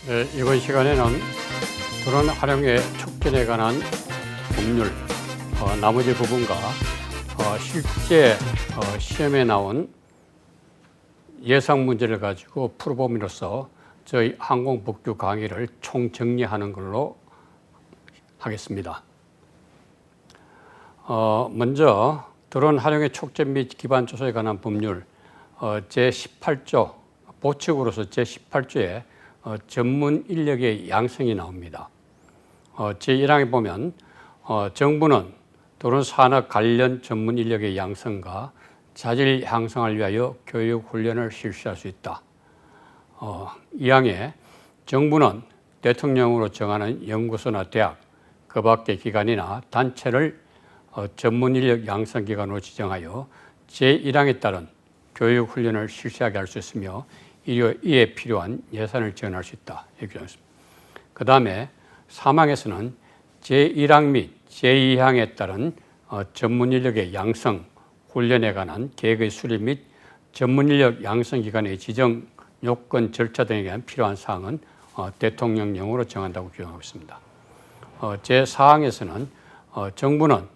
네, 이번 시간에는 드론 활용의 촉진에 관한 법률, 나머지 부분과 실제 시험에 나온 예상 문제를 가지고 풀어봄으로써 저희 항공복주 강의를 총정리하는 걸로 하겠습니다. 먼저 드론 활용의 촉진 및 기반 조사에 관한 법률 제18조, 보칙으로서 제18조에 전문 인력의 양성이 나옵니다. 제1항에 보면 정부는 드론 산업 관련 전문 인력의 양성과 자질 향상을 위하여 교육 훈련을 실시할 수 있다. 2항에 정부는 대통령으로 정하는 연구소나 대학, 그 밖의 기관이나 단체를 전문 인력 양성 기관으로 지정하여 제1항에 따른 교육 훈련을 실시하게 할 수 있으며 이에 필요한 예산을 지원할 수 있다. 이렇게 되어 있습니다. 그 다음에 3항에서는 제1항 및 제2항에 따른 전문 인력의 양성, 훈련에 관한 계획의 수립 및 전문 인력 양성 기관의 지정 요건 절차 등에 대한 필요한 사항은 대통령령으로 정한다고 규정하고 있습니다. 제4항에서는 정부는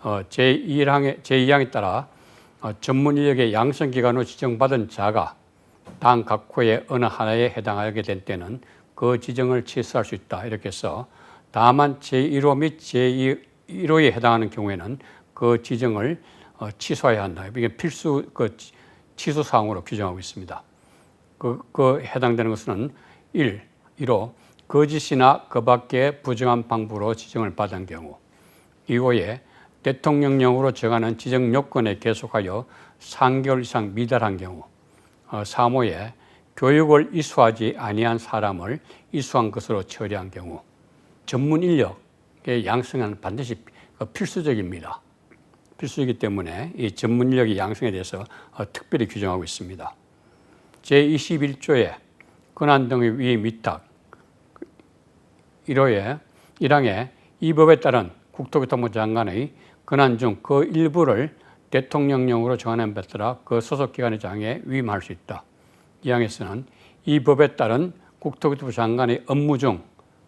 제2항에 따라 전문 인력의 양성 기관으로 지정받은 자가 당 각 호의 어느 하나에 해당하게 된 때는 그 지정을 취소할 수 있다. 이렇게 해서 다만 제1호 및 제1호에 해당하는 경우에는 그 지정을 취소해야 한다. 이게 필수 취소 사항으로 규정하고 있습니다. 그 해당되는 것은 1호 거짓이나 그 밖의 부정한 방법으로 지정을 받은 경우, 2호에 대통령령으로 정하는 지정 요건에 계속하여 3개월 이상 미달한 경우, 3호에 교육을 이수하지 아니한 사람을 이수한 것으로 처리한 경우, 전문 인력의 양성은 반드시 필수적입니다. 필수이기 때문에 이 전문 인력의 양성에 대해서 특별히 규정하고 있습니다. 제21조의 권한 등의 위임 위탁 1항에 이 법에 따른 국토교통부 장관의 권한 중 그 일부를 대통령령으로 정하는 바에 따라 그 소속 기관의 장에 위임할 수 있다. 2항에서는 이 법에 따른 국토교통부 장관의 업무 중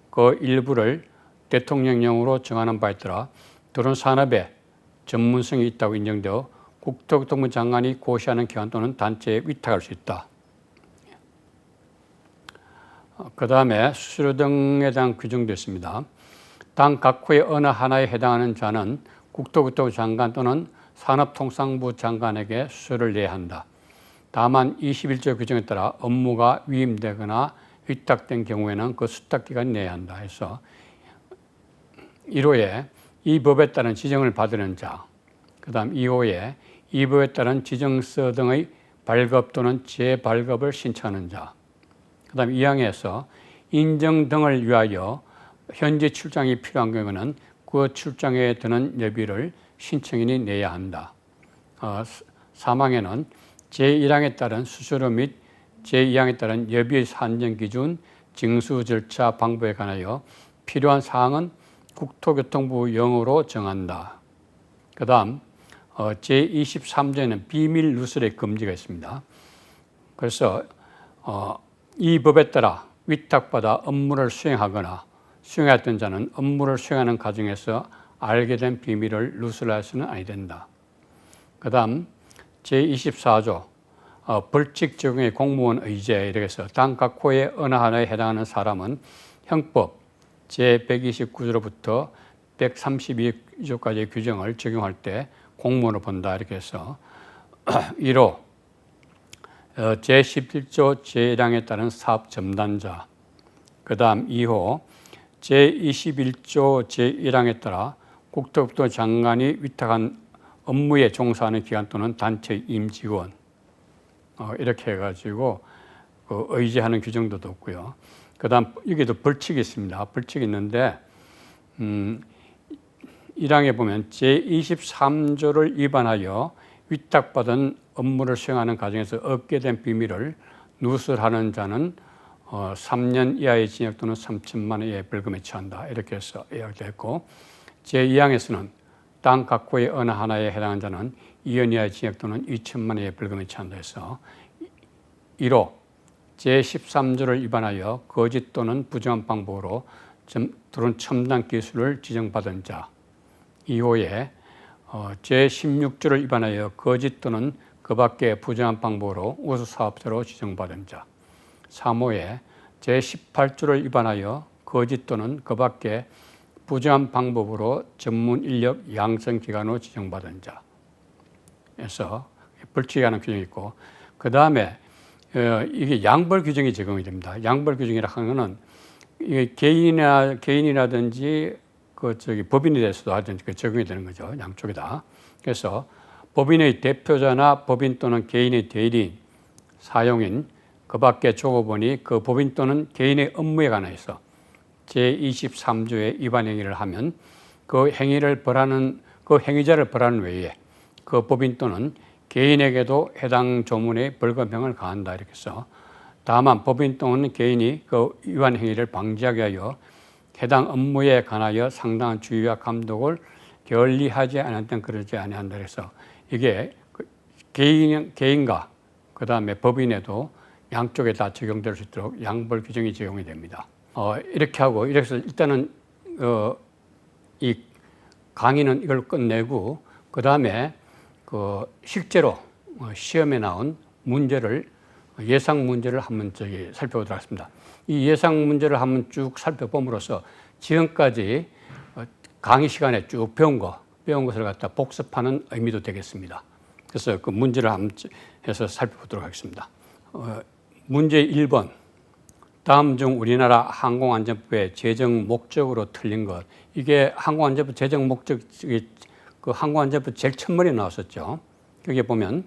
그 일부를 대통령령으로 정하는 바에 따라 드론 산업에 전문성이 있다고 인정되어 국토교통부 장관이 고시하는 기관 또는 단체에 위탁할 수 있다. 그 다음에 수수료 등에 대한 규정도 있습니다. 당 각 호의 어느 하나에 해당하는 자는 국토교통부 장관 또는 산업통상부 장관에게 수수료를 내야 한다. 다만 21조 규정에 따라 업무가 위임되거나 위탁된 경우에는 그 수탁기관이 내야 한다 해서 1호에 이 법에 따른 지정을 받는 자, 그 다음 2호에 이 법에 따른 지정서 등의 발급 또는 재발급을 신청하는 자, 그 다음 2항에서 인정 등을 위하여 현지 출장이 필요한 경우는 그 출장에 드는 여비를 신청인이 내야 한다. 3항에는 제1항에 따른 수수료 및 제2항에 따른 여비의 산정 기준, 징수 절차 방법에 관하여 필요한 사항은 국토교통부 영으로 정한다. 그 다음 제23조에는 비밀 누설의 금지가 있습니다. 그래서 이 법에 따라 위탁받아 업무를 수행하거나 수행했던 자는 업무를 수행하는 과정에서 알게 된 비밀을 누설해서는 아니 된다. 그 다음 제24조 벌칙 적용의 공무원 의제 이렇게 해서 당 각 호의 어느 하나에 해당하는 사람은 형법 제129조로부터 132조까지의 규정을 적용할 때 공무원으로 본다 이렇게 해서 1호 제11조 제1항에 따른 사업 점단자, 그 다음 2호 제21조 제1항에 따라 국토교통부 장관이 위탁한 업무에 종사하는 기관 또는 단체 임직원 이렇게 해가지고 의제하는 규정도 없고요. 그 다음 여기도 벌칙이 있습니다. 벌칙이 있는데 1항에 보면 제23조를 위반하여 위탁받은 업무를 수행하는 과정에서 얻게 된 비밀을 누설하는 자는 3년 이하의 징역 또는 3천만 원 이하의 벌금에 처한다. 이렇게 해서 이야기했고 제2항에서는 당 각 호의 어느 하나에 해당하는 자는 2년 이하의 징역 또는 2천만 원 이하의 벌금에 처한다 해서 1호 제13조를 위반하여 거짓 또는 부정한 방법으로 드론 첨단 기술을 지정받은 자. 2호에 제16조를 위반하여 거짓 또는 그 밖의 부정한 방법으로 우수사업자로 지정받은 자. 3호에 제18조를 위반하여 거짓 또는 그 밖의 부정한 방법으로 전문 인력 양성기관으로 지정받은 자. 그래서 벌칙하는 규정이 있고, 그 다음에 이게 양벌 규정이 적용이 됩니다. 양벌 규정이라 하는 것은 이게 개인이라든지 법인에 대해서도 하든지 적용이 되는 거죠. 양쪽이다. 그래서 법인의 대표자나 법인 또는 개인의 대리인, 사용인, 그 밖의 조업원이 그 법인 또는 개인의 업무에 관해서 제23조의 위반 행위를 하면 그 행위자를 벌하는 외에 그 법인 또는 개인에게도 해당 조문의 벌금형을 가한다 이렇게 해서, 다만 법인 또는 개인이 그 위반 행위를 방지하기 위하여 해당 업무에 관하여 상당한 주의와 감독을 게을리하지 않은 땐 그러지 아니한다 그래서 이게 개인과 그 다음에 법인에도 양쪽에 다 적용될 수 있도록 양벌 규정이 적용이 됩니다. 이렇게 하고, 이래서 일단은 이 강의는 이걸 끝내고, 그 다음에 실제로 시험에 나온 문제를, 예상 문제를 한번 살펴보도록 하겠습니다. 이 예상 문제를 한번 쭉 살펴봄으로써 지금까지 강의 시간에 쭉 배운 것을 갖다 복습하는 의미도 되겠습니다. 그래서 그 문제를 한번 해서 살펴보도록 하겠습니다. 문제 1번. 다음 중 우리나라 항공안전법의 제정 목적으로 틀린 것. 이게 항공안전법 제정 목적, 그 항공안전법 제일 첫머리에 나왔었죠. 여기 보면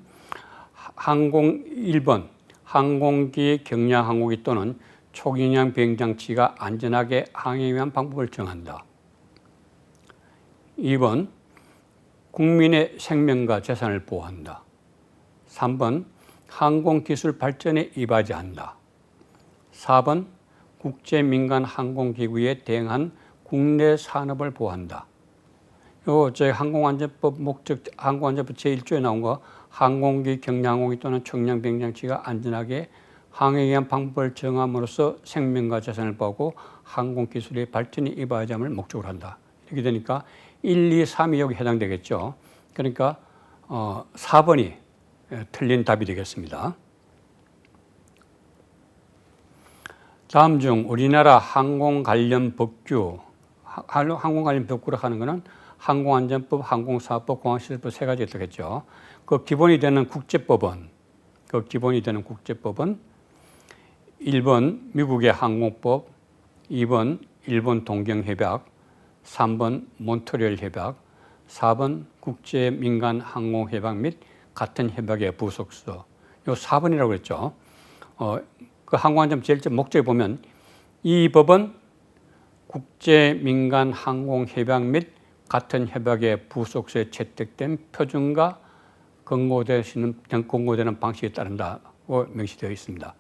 1번 항공기, 경량 항공기 또는 초기량 비행장치가 안전하게 항해에 위한 방법을 정한다. 2번 국민의 생명과 재산을 보호한다. 3번 항공기술 발전에 이바지한다. 4번 국제민간항공기구에 대응한 국내 산업을 보호한다. 저희 항공안전법 항공안전법 제1조에 나온 거, 항공기, 경량항공기 또는 초기량 비행장치가 안전하게 항해에 의한 방법을 정함으로써 생명과 재산을 보호하고 항공기술의 발전에 이바지함을 목적으로 한다. 이렇게 되니까 1, 2, 3이 여기 해당되겠죠. 그러니까 4번이 틀린 답이 되겠습니다. 다음 중 우리나라 항공 관련 법규, 항공 관련 법규로 하는 것은 항공안전법, 항공사업법, 공항시설법 세 가지가 되겠죠. 그 기본이 되는 국제법은 1번 미국의 항공법, 2번 일본 동경협약, 3번 몬트리올 협약, 4번 국제민간항공협약 및 같은 협약의 부속서. 요 4번이라고 그랬죠. 그 항공안전법 제1조 목적에 보면 이 법은 국제민간항공협약 및 같은 협약의 부속서에 채택된 표준과 권고되는 방식에 따른다고 명시되어 있습니다.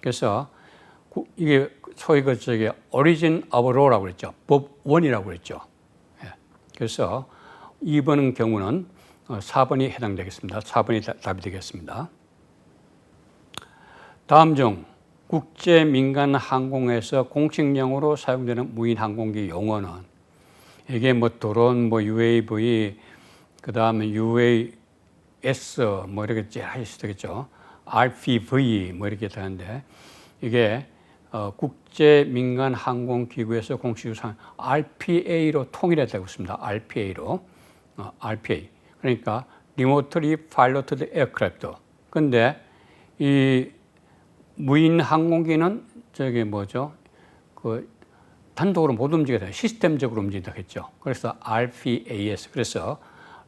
그래서 이게 소위 origin of law라고 그랬죠. 법원이라고 그랬죠. 그래서 2번 경우는 4번이 해당되겠습니다. 4번이 답이 되겠습니다. 다음 중 국제민간항공에서 공식용어로 사용되는 무인항공기 용어는, 이게 드론, UAV, 그 다음에 UAS, 이렇게 하시겠죠. RPV, 이렇게 되는데, 이게 국제민간항공기구에서 공식으로 사용, RPA로 통일했다고 했습니다. RPA로. RPA. 그러니까 Remotely Piloted Aircraft. 근데 이 무인 항공기는 단독으로 못 움직여야 돼요. 시스템적으로 움직인다 했죠. 그래서 RPAS. 그래서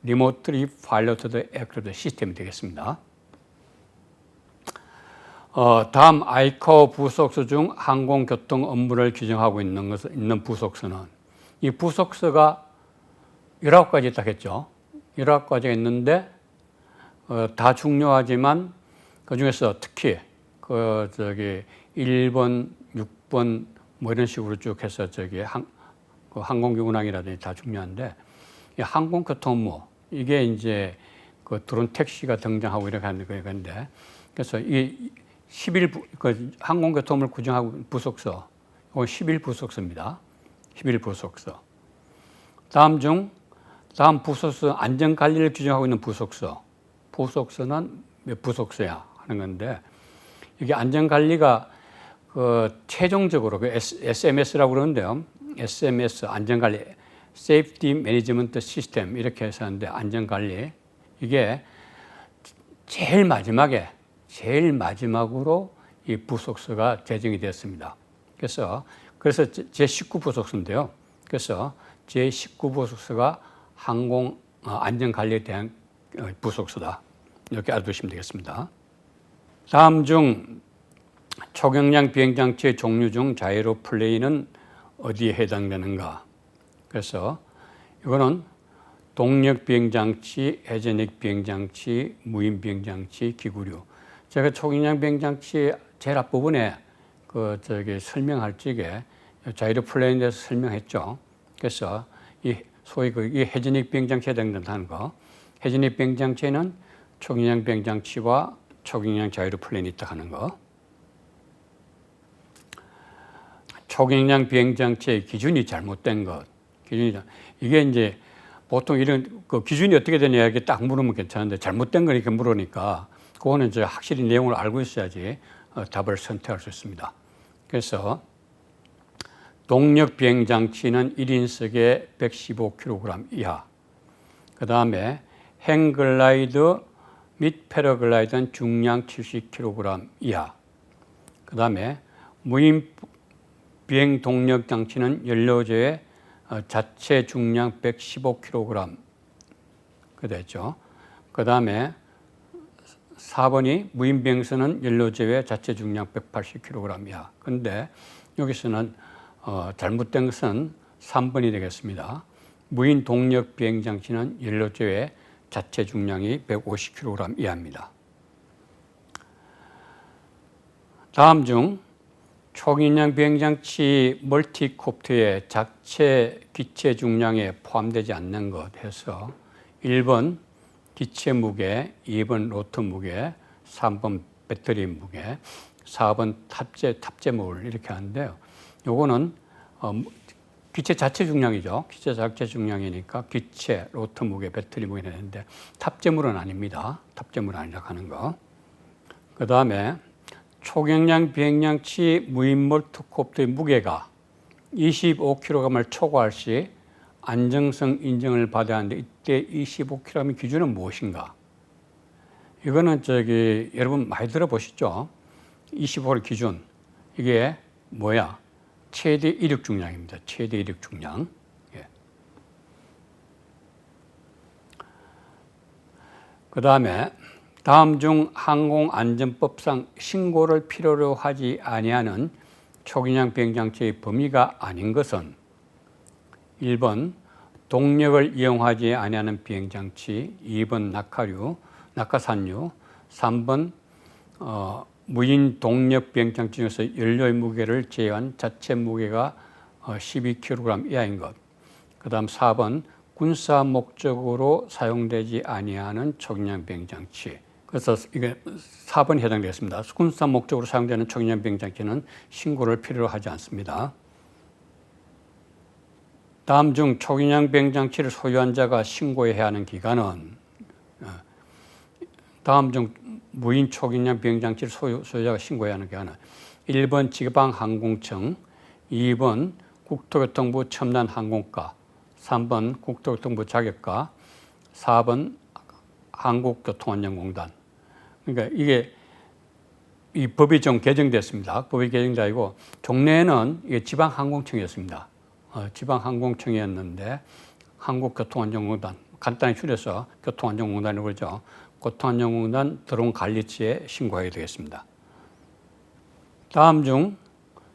Remotely Piloted Aircraft 시스템이 되겠습니다. 다음 ICAO 부속서 중 항공교통 업무를 규정하고 있는 부속서는, 이 부속서가 19가지 있다고 했죠. 19가지가 있는데 다 중요하지만 그 중에서 특히 1번, 6번 이런 식으로 쭉 해서 항공기 운항이라든지 다 중요한데, 이 항공교통 업무, 이게 이제 드론 택시가 등장하고 이렇게 하는 건데, 그래서 이 그 항공교통을 구정하고 부속서, 이건 11부속서입니다. 11부속서. 다음 부속서 안전관리를 규정하고 있는 부속서는 몇 부속서야 하는 건데, 이게 안전관리가 그 최종적으로 그 SMS라고 그러는데요. SMS 안전관리, Safety Management System 이렇게 해서 하는데, 안전관리 이게 제일 마지막으로 이 부속서가 제정이 되었습니다. 그래서 제19부속서인데요. 그래서 제19부속서가 항공 안전관리에 대한 부속서다. 이렇게 알아두시면 되겠습니다. 다음 중 초경량 비행장치의 종류 중 자이로 플레인은 어디에 해당되는가? 그래서 이거는 동력 비행장치, 해전익 비행장치, 무인 비행장치, 기구류. 제가 초경량 비행장치 제일 앞부분에 설명할 적에 자이로 플레인에 대해서 설명했죠. 그래서 소위 이 해전익 비행장치에 해당된다는 거. 해전익 비행장치에는 초경량 비행장치와 초경량 자이로 플레인이 있다 하는 거. 초경량 비행장치의 기준이 잘못된 것. 이게 이제 보통 이런 기준이 어떻게 되냐 이렇게 딱 물으면 괜찮은데 잘못된 걸 이렇게 물으니까 그거는 이제 확실히 내용을 알고 있어야지 답을 선택할 수 있습니다. 그래서 동력 비행장치는 1인석에 115kg 이하. 그 다음에 행글라이드 및 패러글라이드는 중량 70kg 이하. 그 다음에 무인 비행 동력 장치는 연료제의 자체 중량 115kg 그 됐죠. 그 다음에 4번이 무인 비행선은 연료제의 자체 중량 180kg 이하. 그런데 여기서는 잘못된 것은 3번이 되겠습니다. 무인 동력 비행 장치는 연료제의 자체 중량이 150kg 이하입니다. 다음 중 초경량 비행장치 멀티콥터의 자체 기체 중량에 포함되지 않는 것 해서 1번 기체 무게, 2번 로터 무게, 3번 배터리 무게, 4번 탑재물 이렇게 하는데요. 요거는 기체 자체 중량이죠. 기체 자체 중량이니까 기체, 로터 무게, 배터리 무게 되는데 탑재물은 아닙니다. 탑재물 아니라고 하는 거. 그 다음에 초경량 비행장치 무인 멀티콥터의 무게가 25kg을 초과할 시 안정성 인정을 받아야 하는데 이때 25kg의 기준은 무엇인가? 이거는 여러분 많이 들어보시죠? 25kg 기준. 이게 뭐야? 최대 이륙 중량입니다. 최대 이륙 중량. 예. 그 다음에 다음 중 항공안전법상 신고를 필요로 하지 아니하는 초경량 비행장치의 범위가 아닌 것은 1번 동력을 이용하지 아니하는 비행장치, 2번 낙하산류, 3번 무인 동력 비행장치 중에서 연료의 무게를 제외한 자체 무게가 12kg 이하인 것. 그 다음 4번 군사 목적으로 사용되지 아니하는 초경량 비행장치. 그래서 이게 4번이 해당되겠습니다. 군사 목적으로 사용되는 초경량 비행장치는 신고를 필요로 하지 않습니다. 다음 중 초경량 비행장치를 소유한 자가 신고해야 하는 기간은 다음 중 무인 초경량 비행장치를 소유자가 신고해야 하는 기간은 1번 지방항공청, 2번 국토교통부 첨단항공과, 3번 국토교통부 자격과, 4번 한국교통안전공단. 그러니까 이 법이 좀 개정됐습니다. 법이 개정되고 종래에는 이게 지방항공청이었습니다. 지방항공청이었는데 한국교통안전공단, 간단히 줄여서 교통안전공단이라고 그러죠. 교통안전공단 드론 관리처에 신고하게 되겠습니다. 다음 중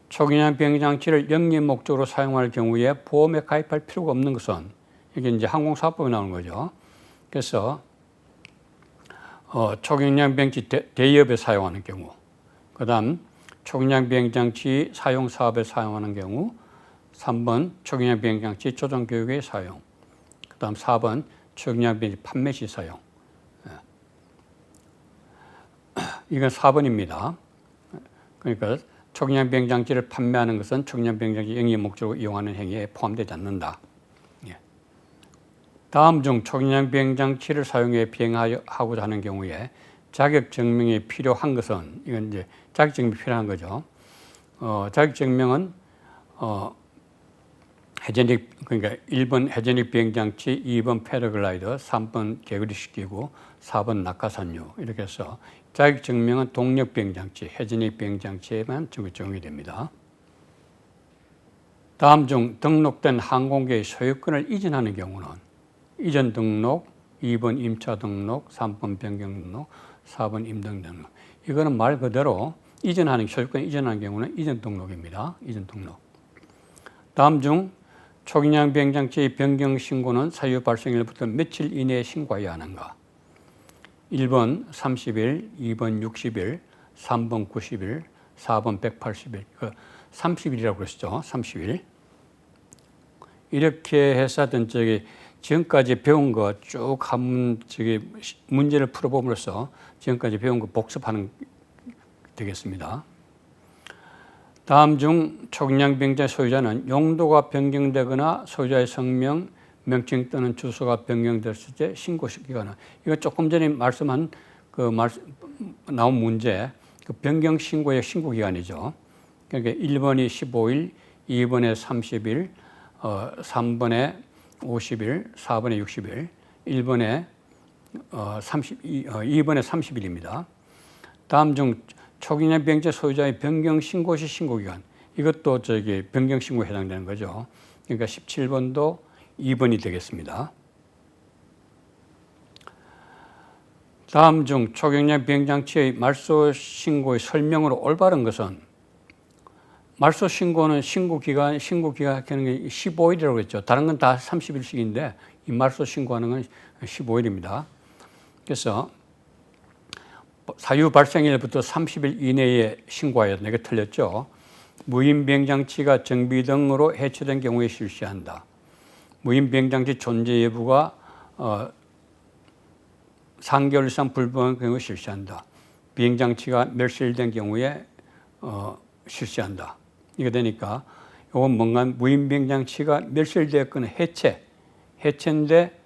초경량 비행장치를 영리 목적으로 사용할 경우에 보험에 가입할 필요가 없는 것은 이게 이제 항공사업법에 나오는 거죠. 그래서 초경량 비행장치 대여업에 사용하는 경우, 그 다음 초경량 비행장치 사용 사업에 사용하는 경우, 3번 초경량 비행장치 조종 교육에 사용, 그 다음 4번 초경량 비행장치 판매 시 사용. 이건 4번입니다. 그러니까 초기량 비행장치를 판매하는 것은 초기량 비행장치 영위 목적으로 이용하는 행위에 포함되지 않는다. 예. 다음 중 초기량 비행장치를 사용해 비행하고자 하는 경우에 자격 증명이 필요한 것은, 이건 이제 자격 증명이 필요한 거죠. 자격 증명은 해저닉, 그러니까 1번 해저닉 비행장치, 2번 패러글라이더, 3번 개구리식기구, 4번 낙하산유, 이렇게 해서 자격 증명은 동력 비행장치, 해저닉 비행장치에만 적용이 됩니다. 다음 중 등록된 항공기의 소유권을 이전하는 경우는 이전 등록, 2번 임차 등록, 3번 변경 등록, 4번 임등 등록. 이거는 말 그대로 이전하는, 소유권 이전하는 경우는 이전 등록입니다. 이전 등록. 다음 중 초기량 비행장치의 변경 신고는 사유 발생일부터 며칠 이내에 신고해야 하는가? 1번 30일, 2번 60일, 3번 90일, 4번 180일. 30일이라고 그랬죠. 30일. 이렇게 해서 하여튼 지금까지 배운 거 쭉 한번 문제를 풀어봄으로써 지금까지 배운 거 복습하는 되겠습니다. 다음 중 초기량 비행장치 소유자는 용도가 변경되거나 소유자의 성명, 명칭 또는 주소가 변경됐을 때 신고 기간은, 이거 조금 전에 말씀한 나온 문제, 그 변경 신고의 신고 기간이죠. 그러니까 1번이 15일, 2번에 30일, 3번에 50일, 4번에 60일, 2번에 30일입니다. 다음 중 초기량 비행장 소유자의 변경 신고 시 신고 기간, 이것도 변경 신고에 해당되는 거죠. 그러니까 17번도 2번이 되겠습니다. 다음 중 초기량 비행장치의 말소 신고의 설명으로 올바른 것은, 말소 신고는 신고 기간하는 게 15일이라고 했죠. 다른 건 다 30일씩인데 이 말소 신고하는 건 15일입니다. 그래서 사유 발생일부터 30일 이내에 신고해야 된다. 이게 틀렸죠. 무인 비행장치가 정비 등으로 해체된 경우에 실시한다. 무인 비행장치 존재 여부가 3개월 이상 불분명한 경우에 실시한다. 비행장치가 멸실된 경우에 실시한다. 이게 되니까 이건 뭔가 무인 비행장치가 멸실되었거나 해체인데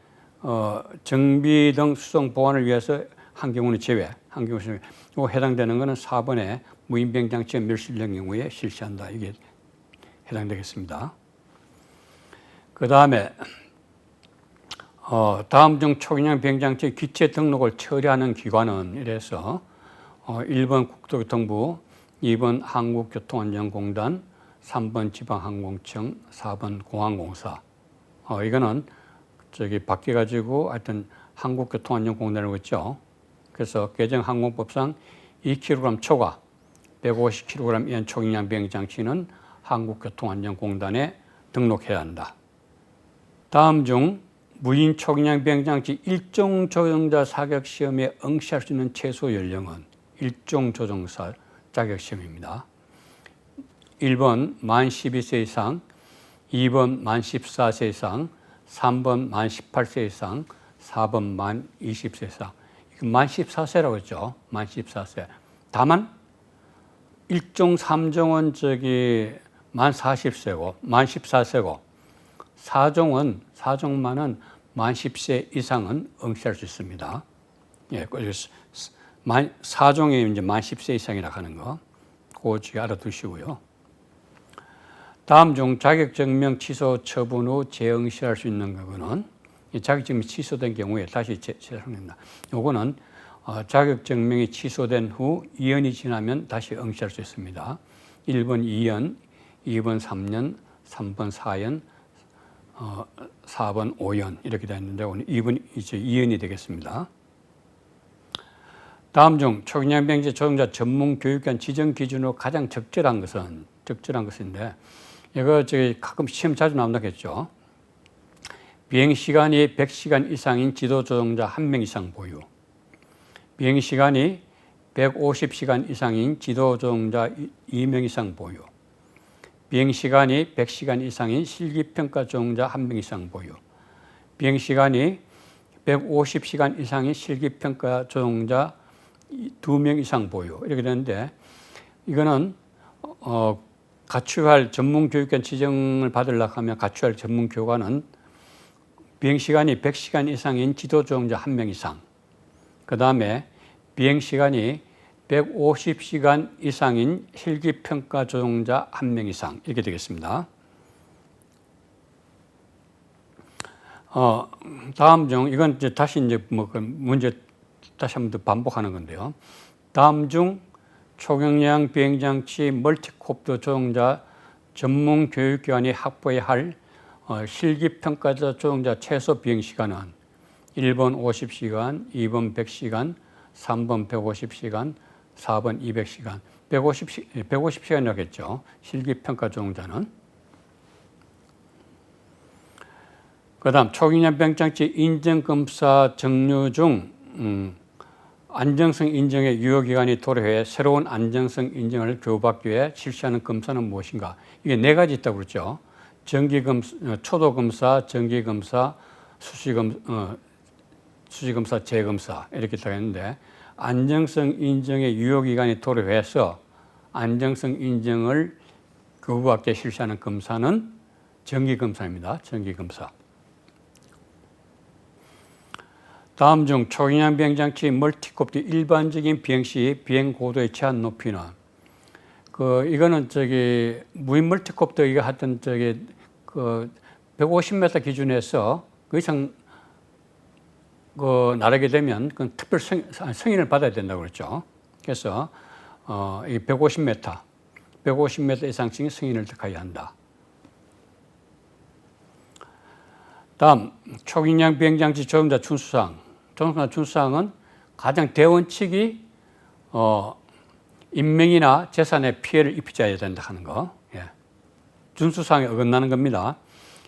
정비 등 수송 보완을 위해서 한 경우는 제외, 한 경우는 이거 해당되는 것은 4번에 무인 비행장치가 멸실된 경우에 실시한다. 이게 해당되겠습니다. 그 다음에 다음 중 초기량 비행장치 기체 등록을 처리하는 기관은 이래서 1번 국토교통부, 2번 한국교통안전공단, 3번 지방항공청, 4번 공항공사. 이거는 바뀌어가지고 하여튼 한국교통안전공단이라고 했죠. 그래서 개정항공법상 2kg 초과 150kg 이하 초기량 비행장치는 한국교통안전공단에 등록해야 한다. 다음 중 무인 초기량 비행장치 일종 조종자 자격 시험에 응시할 수 있는 최소 연령은 일종 조종사 자격 시험입니다. 1번 만 12세 이상, 2번 만 14세 이상, 3번 만 18세 이상, 4번 만 20세 이상. 만 14세라고 했죠. 만 14세. 다만 일종 3종은 만 40세고, 만 14세고, 4종만은 만 10세 이상은 응시할 수 있습니다. 예, 그래서 4종이 이제 만 10세 이상이라고 하는 거, 그거 알아두시고요. 다음 중 자격증명 취소 처분 후 재응시할 수 있는 거는, 자격증명이 취소된 경우에 다시 재생된다. 요거는 자격증명이 취소된 후 2년이 지나면 다시 응시할 수 있습니다. 1번 2년, 2번 3년, 3번 4년, 4번 5년 이렇게 되어 있는데 오늘 2년이 되겠습니다. 다음 중 초기량 비행장 조종자 전문 교육기관 지정 기준으로 가장 적절한 것인데, 이거 가끔 시험 자주 나온다겠죠. 비행시간이 100시간 이상인 지도조종자 1명 이상 보유, 비행시간이 150시간 이상인 지도조종자 2명 이상 보유, 비행시간이 100시간 이상인 실기평가 조종자 1명 이상 보유, 비행시간이 150시간 이상인 실기평가 조종자 2명 이상 보유. 이렇게 되는데 이거는 갖춰야 할 전문 교육관 지정을 받으려고 하면 갖춰야 할 전문 교관은 비행시간이 100시간 이상인 지도조정자 1명 이상, 그 다음에 비행시간이 150시간 이상인 실기평가 조정자 1명 이상, 이렇게 되겠습니다. 다음 중, 이건 이제 다시 문제 다시 한 번 더 반복하는 건데요. 다음 중 초경량 비행장치 멀티콥터 조종자 전문 교육기관이 확보해야 할 실기평가자 조종자 최소 비행시간은 1번 50시간, 2번 100시간, 3번 150시간, 4번 200시간. 150시간이라겠죠. 실기평가 조종자는. 그 다음 초경량 비행장치 인증검사 정류 중 안정성 인정의 유효기간이 도래해 새로운 안정성 인정을 교부받기 위해 실시하는 검사는 무엇인가? 이게 4가지 있다고 그랬죠. 정기검사, 초도검사, 정기검사, 수시검사, 재검사 이렇게 있다고 했는데 안정성 인정의 유효기간이 도래해서 안정성 인정을 교부받기 위해 실시하는 검사는 정기검사입니다. 정기검사. 다음 중 초경량 비행장치 멀티콥터 일반적인 비행 시 비행 고도의 제한 높이는 이거는 무인 멀티콥터 이거 하여튼 150m 기준에서 그 이상 나르게 되면 그 특별 승인을 받아야 된다고 그랬죠. 그래서 이 150m 이상씩 승인을 득하여야 한다. 다음 초경량 비행장치 조종자 준수사항. 조종사 준수사항은 가장 대원칙이 인명이나 재산에 피해를 입히지 않아야 된다 하는 거. 예. 준수사항에 어긋나는 겁니다.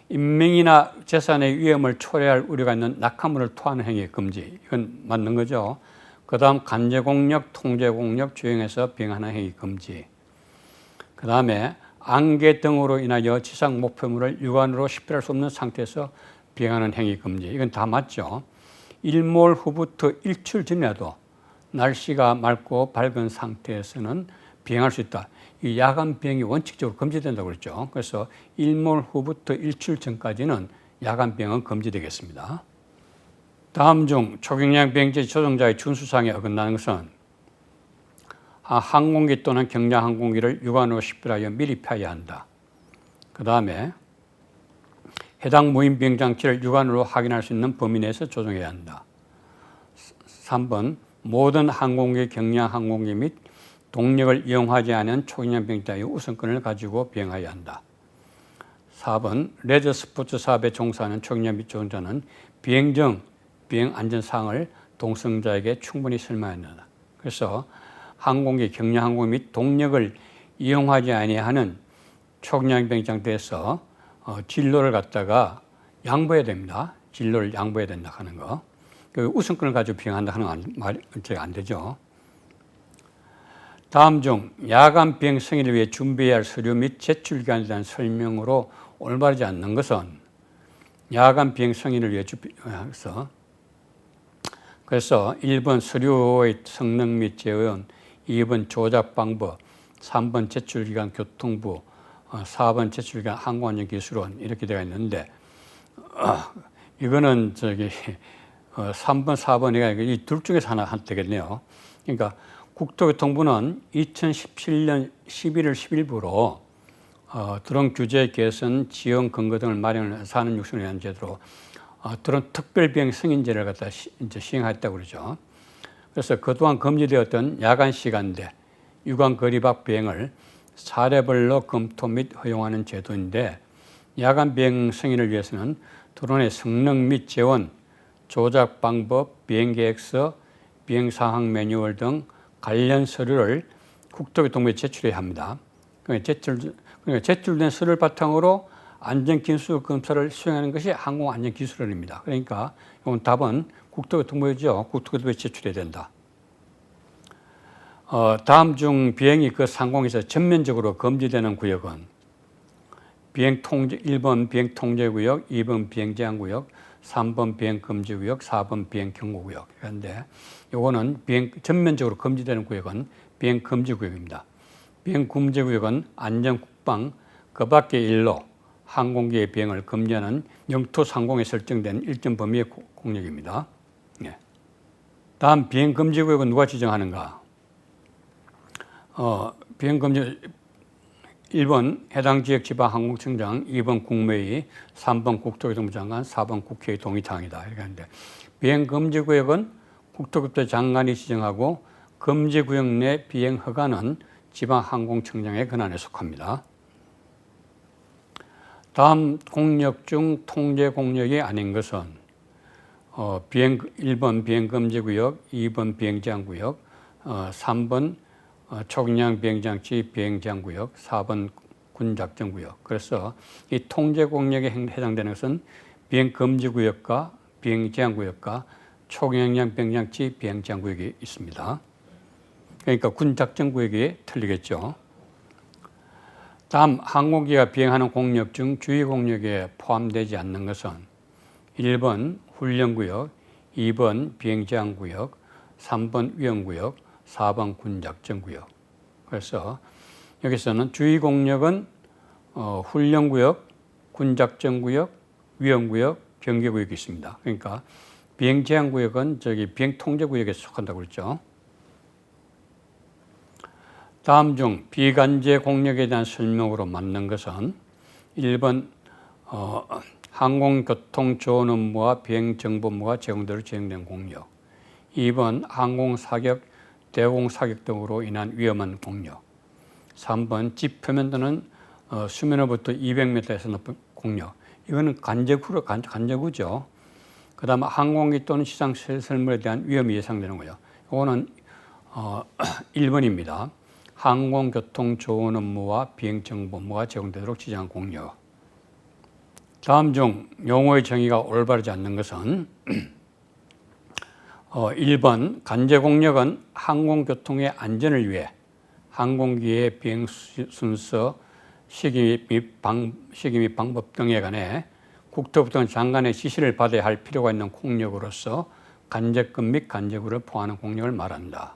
인명이나 재산의 위험을 초래할 우려가 있는 낙하물을 토하는 행위 금지. 이건 맞는 거죠. 그 다음 간제공력, 통제공력, 주행해서 비행하는 행위 금지. 그 다음에 안개 등으로 인하여 지상 목표물을 육안으로 식별할 수 없는 상태에서 비행하는 행위 금지. 이건 다 맞죠. 일몰 후부터 일출 전에도 날씨가 맑고 밝은 상태에서는 비행할 수 있다. 이 야간 비행이 원칙적으로 금지된다고 그랬죠. 그래서 일몰 후부터 일출 전까지는 야간 비행은 금지되겠습니다. 다음 중 초경량 비행체 조종자의 준수사항에 어긋나는 것은 항공기 또는 경량 항공기를 육안으로 식별하여 미리 피해야 한다. 그 다음에 해당 무인 비행장치를 육안으로 확인할 수 있는 범위 내에서 조종해야 한다. 3번 모든 항공기, 경량 항공기 및 동력을 이용하지 않은 초경량 비행자의 우선권을 가지고 비행해야 한다. 4번 레저 스포츠 사업에 종사하는 초경량 및 조종자는 비행 중 비행 안전사항을 동승자에게 충분히 설명해야 한다. 그래서 항공기, 경량 항공기 및 동력을 이용하지 아니하는 초경량 비행장치에서 진로를 갖다가 양보해야 됩니다. 진로를 양보해야 된다 하는 거. 그 우선권을 가지고 비행한다 하는 말이 안 되죠. 다음 중 야간 비행 승인을 위해 준비해야 할 서류 및 제출 기간에 대한 설명으로 올바르지 않는 것은 야간 비행 승인을 위해 준비해서 그래서 1번 서류의 성능 및 재원, 2번 조작 방법, 3번 제출 기간 교통부, 4번 제출기간 항공안전기술원 이렇게 되어 있는데 이거는 3번, 4번이 이 둘 중에서 하나 되겠네요. 그러니까 국토교통부는 2017년 11월 10일부로 드론 규제 개선, 지원 근거 등을 마련해서 사는 육성을 위한 제도로 드론 특별비행 승인제를 갖다 이제 시행했다고 그러죠. 그래서 그동안 금지되었던 야간 시간대, 유관 거리 밖 비행을 사례별로 검토 및 허용하는 제도인데 야간 비행 승인을 위해서는 드론의 성능 및 재원, 조작 방법, 비행 계획서, 비행 상황 매뉴얼 등 관련 서류를 국토교통부에 제출해야 합니다. 제출된 서류를 바탕으로 안전기술 검사를 수행하는 것이 항공안전기술원입니다. 그러니까 이건 답은 국토교통부죠. 국토교통부에 제출해야 된다. 다음 중 비행이 그 상공에서 전면적으로 금지되는 구역은 1번 비행통제구역, 2번 비행제한구역, 3번 비행금지구역, 4번 비행경고구역. 그런데 요거는 전면적으로 금지되는 구역은 비행금지구역입니다. 비행 금지 구역은 안전 국방 그 밖의 일로 항공기의 비행을 금지하는 영토 상공에 설정된 일정 범위의 공역입니다. 예. 다음 비행 금지 구역은 누가 지정하는가? 비행 금지 1번 해당 지역 지방항공청장, 2번 국무회의, 3번 국토교통부 장관, 4번 국회의 동의사항이다. 이렇게 하는데 비행 금지 구역은 국토교통부 장관이 지정하고 금지 구역 내 비행 허가는 지방항공청장의 권한에 속합니다. 다음 공역 중 통제 공역이 아닌 것은 1번 비행금지구역, 2번 비행제한구역, 3번 초경량 비행장치 비행제한구역, 4번 군작전구역. 그래서 이 통제 공역에 해당되는 것은 비행금지구역과 비행제한구역과 초경량 비행장치 비행제한구역이 있습니다. 그러니까 군작전구역이 틀리겠죠. 다음 항공기가 비행하는 공역 중 주의 공역에 포함되지 않는 것은 1번 훈련구역, 2번 비행제한구역, 3번 위험구역, 4번 군작전구역. 그래서 여기서는 주의 공역은 훈련구역, 군작전구역, 위험구역, 경계구역이 있습니다. 그러니까 비행제한구역은 비행통제구역에 속한다고 그랬죠. 다음 중 비간제 공역에 대한 설명으로 맞는 것은 1번 항공교통 지원 업무와 비행정보 업무가 제공대로 진행된 공역, 2번 항공사격, 대공사격 등으로 인한 위험한 공역, 3번 지표면 또는 수면으로부터 200m에서 높은 공역. 이거는 간제구죠. 그 다음에 항공기 또는 시상시설물에 대한 위험이 예상되는 거예요. 이거는 1번입니다. 항공교통 조언 업무와 비행정보 업무가 제공되도록 지정한 공역. 다음 중 용어의 정의가 올바르지 않는 것은 1번 간제 공역은 항공교통의 안전을 위해 항공기의 비행 순서, 시기 및 방법 등에 관해 국토부터 장관의 지시를 받아야 할 필요가 있는 공역으로서 간제권 및 간제구를 포함하는 공역을 말한다.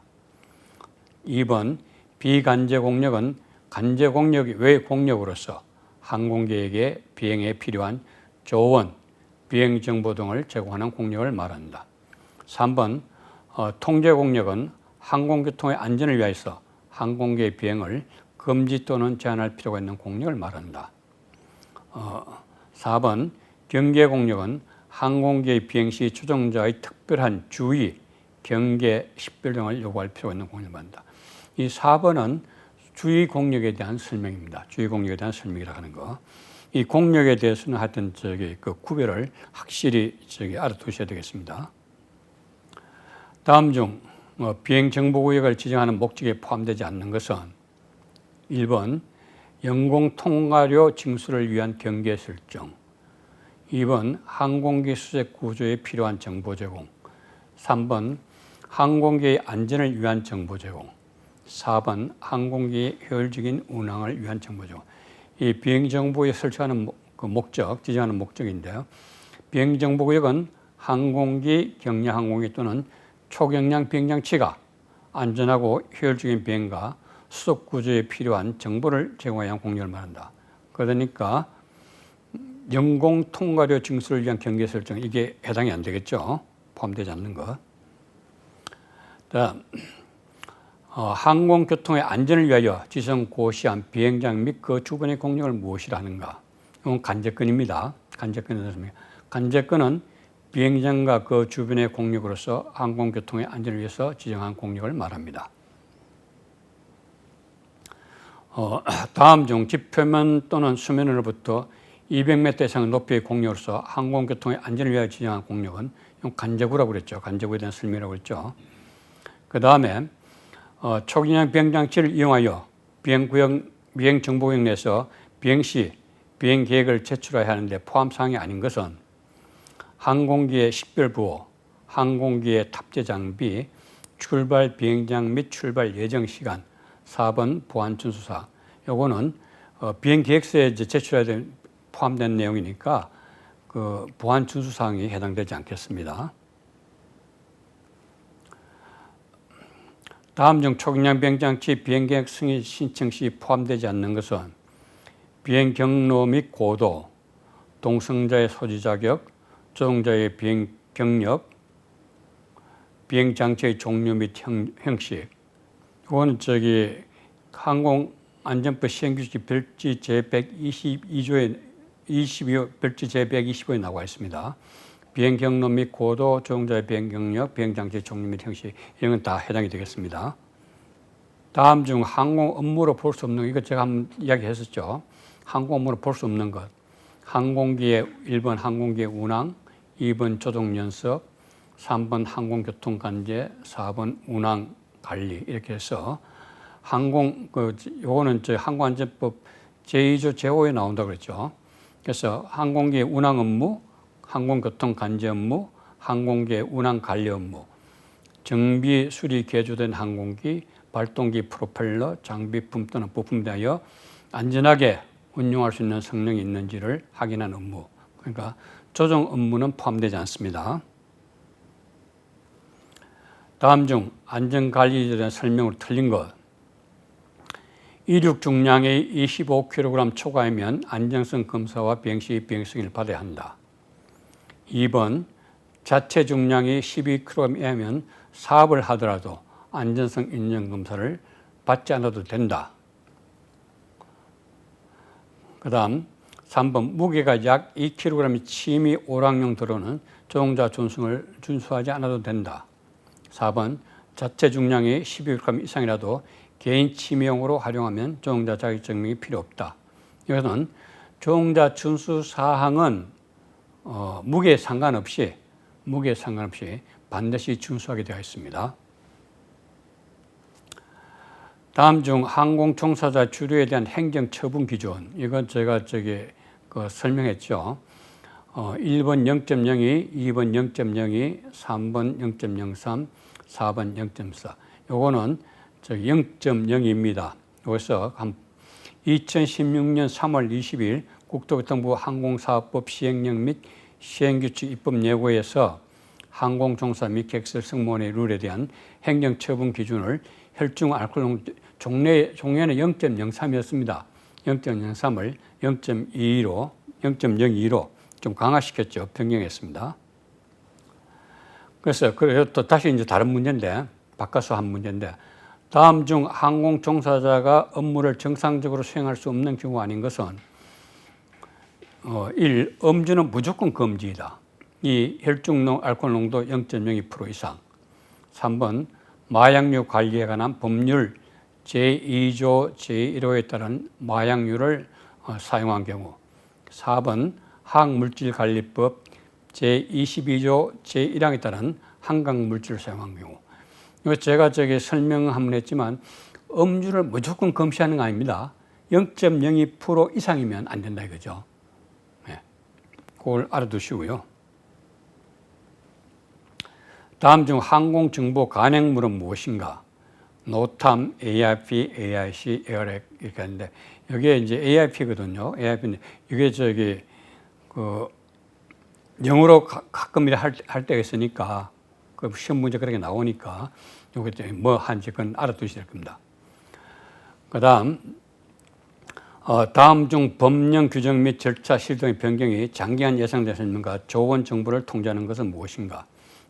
2번 비간제 공역은 간제 공역이 외 공역으로서 항공기에게 비행에 필요한 조언, 비행 정보 등을 제공하는 공역을 말한다. 3번 통제 공역은 항공교통의 안전을 위해서 항공기의 비행을 금지 또는 제한할 필요가 있는 공역을 말한다. 4번 경계 공역은 항공기의 비행 시 추종자의 특별한 주의, 경계, 식별 등을 요구할 필요가 있는 공역을 말한다. 이 4번은 주의 공역에 대한 설명입니다. 주의 공역에 대한 설명이라고 하는 거. 이 공역에 대해서는 하여튼 그 구별을 확실히 알아두셔야 되겠습니다. 다음 중 비행 정보 구역을 지정하는 목적에 포함되지 않는 것은 1번 영공 통과료 징수를 위한 경계 설정, 2번 항공기 수색 구조에 필요한 정보 제공, 3번 항공기의 안전을 위한 정보 제공, 4번 항공기의 효율적인 운항을 위한 정보 제공. 이 비행정보에 설치하는 지정하는 목적인데요. 비행정보구역은 항공기, 경량 항공기 또는 초경량 비행장치가 안전하고 효율적인 비행과 수속 구조에 필요한 정보를 제공해야 하는 공역을 말한다. 그러니까 영공 통과료 징수를 위한 경계 설정, 이게 해당이 안 되겠죠. 포함되지 않는 것. 다음 항공교통의 안전을 위하여 지정 고시한 비행장 및 그 주변의 공역을 무엇이라 하는가? 이건 간제권입니다. 간제권은 비행장과 그 주변의 공역으로서 항공교통의 안전을 위해서 지정한 공역을 말합니다. 다음 중 지표면 또는 수면으로부터 200m 이상 높이의 공역으로서 항공교통의 안전을 위하여 지정한 공역은 간제구라고 그랬죠. 간제구에 대한 설명이라고 그랬죠. 그 다음에 초경량 비행장치를 이용하여 비행 정보구역 내에서 비행 시 비행 계획을 제출해야 하는데 포함 사항이 아닌 것은 항공기의 식별 부호, 항공기의 탑재 장비, 출발 비행장 및 출발 예정 시간, 4번 보안 준수 사항. 요거는 비행 계획서에 제출해야 될 포함된 내용이니까 그 보안 준수 사항이 해당되지 않겠습니다. 다음 중 초경량 비행장치 비행계획 승인 신청 시 포함되지 않는 것은 비행 경로 및 고도, 동승자의 소지 자격, 조종자의 비행 경력, 비행장치의 종류 및 형식. 이거는 항공안전법 시행규칙 별지 제122조에 22호 별지 제125에 나와 있습니다. 비행 경로 및 고도, 조종자의 비행 경력, 비행장치 종류 및 형식 이런 건 다 해당이 되겠습니다. 다음 중 항공 업무로 볼 수 없는 것, 이거 제가 한번 이야기했었죠. 항공 업무로 볼 수 없는 것. 항공기의 1번 항공기의 운항, 2번 조종 연습, 3번 항공교통관제, 4번 운항 관리 이렇게 해서 요거는 항공안전법 제2조 제5에 나온다고 그랬죠. 그래서 항공기의 운항 업무, 항공교통관제 업무, 항공기의 운항 관리 업무, 정비 수리 개조된 항공기, 발동기 프로펠러, 장비품 또는 부품에 대하여 안전하게 운용할 수 있는 성능이 있는지를 확인하는 업무. 그러니까 조종 업무는 포함되지 않습니다. 다음 중 안전관리에 대한 설명으로 틀린 것. 이륙 중량이 25kg 초과이면 안정성 검사와 비행시 비행 승인을 받아야 한다. 2번 자체 중량이 12kg 이하면 사업을 하더라도 안전성 인증 검사를 받지 않아도 된다. 그 다음 3번 무게가 약 2kg의 취미 오락용 드론은 조종자 준수를 준수하지 않아도 된다. 4번 자체 중량이 12kg 이상이라도 개인 취미용으로 활용하면 조종자 자격증명이 필요 없다. 이것은 조종자 준수 사항은 무게에 상관없이 반드시 준수하게 되어 있습니다. 다음 중 항공 종사자 주류에 대한 행정 처분 기준, 이건 제가 설명했죠. 1번 0.02, 2번 0.02, 3번 0.03, 4번 0.4. 요거는 0.0입니다. 여기서 2016년 3월 20일 국토교통부 항공사업법 시행령 및 시행규칙 입법 예고에서 항공종사 및 객실 승무원의 룰에 대한 행정처분 기준을 혈중 알코올 종래에는 0.03이었습니다. 0.03을 0.02로 좀 강화시켰죠. 변경했습니다. 그래서 또 다시 이제 다른 문제인데, 바꿔서 한 문제인데, 다음 중 항공 종사자가 업무를 정상적으로 수행할 수 없는 경우가 아닌 것은 1. 음주는 무조건 금지이다. 2. 혈중 알코올 농도 0.02% 이상. 3번 마약류 관리에 관한 법률 제2조 제1호에 따른 마약류를 사용한 경우. 4번 항물질관리법 제22조 제1항에 따른 한강물질을 사용한 경우. 이거 제가 설명 한번 했지만 음주를 무조건 금지하는 거 아닙니다. 0.02% 이상이면 안 된다 이거죠. 네. 그걸 알아두시고요. 다음 중 항공정보 간행물은 무엇인가? 노탐, ARP, AIC, 에어렉 이렇게 하는데 여기에 이제 ARP거든요. ARP인데 이게 영어로 가끔 할 때가 있으니까 그 시험 문제 그렇게 나오니까 요게 뭐 한지 그건 알아두셔야 될 겁니다. 그 다음 중 법령 규정 및 절차 실동의 변경이 장기간 예상된 설명과 조원 정보를 통제하는 것은 무엇인가?